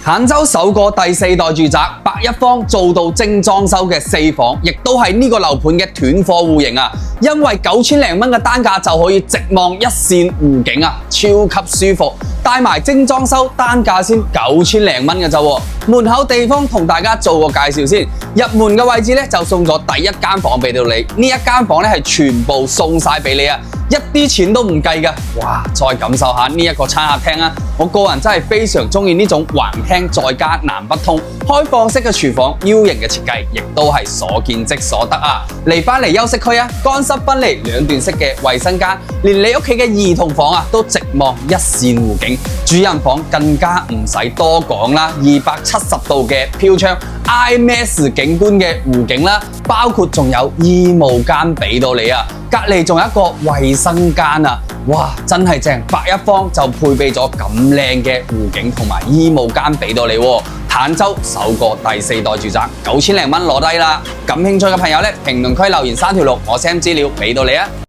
坦洲首個第4代住宅百一方做到精裝修嘅4房，亦都係呢個樓盤嘅斷貨戶型啊！因為9000零蚊嘅單價就可以直望一線湖景啊，超級舒服。帶埋精裝修，單價先9000零蚊嘅啫。門口地方同大家做個介紹先，入門嘅位置咧就送咗第一間房俾到你，呢一間房咧係全部送晒俾你啊！一啲錢都唔計㗎，哇！再感受下呢一個餐客廳啊，我個人真係非常中意呢種橫廳再加南北通開放式嘅廚房，U 型嘅設計，亦都係所見即所得啊！嚟返嚟休息區啊，乾濕分離兩段式嘅衛生間，連你屋企嘅兒童房啊都直望一線湖景，主人房更加唔使多講啦，270度嘅飄窗 IMAX 景觀嘅湖景啦，包括仲有衣帽間俾到你啊！隔離仲有一個衛生間啊！哇，真係正！百一方就配備咗咁靚嘅湖景同埋衣帽間俾到你喎。坦洲首個第4代住宅9000零蚊攞低啦！感興趣嘅朋友咧，評論區留言3條路，我 send 資料俾到你啊！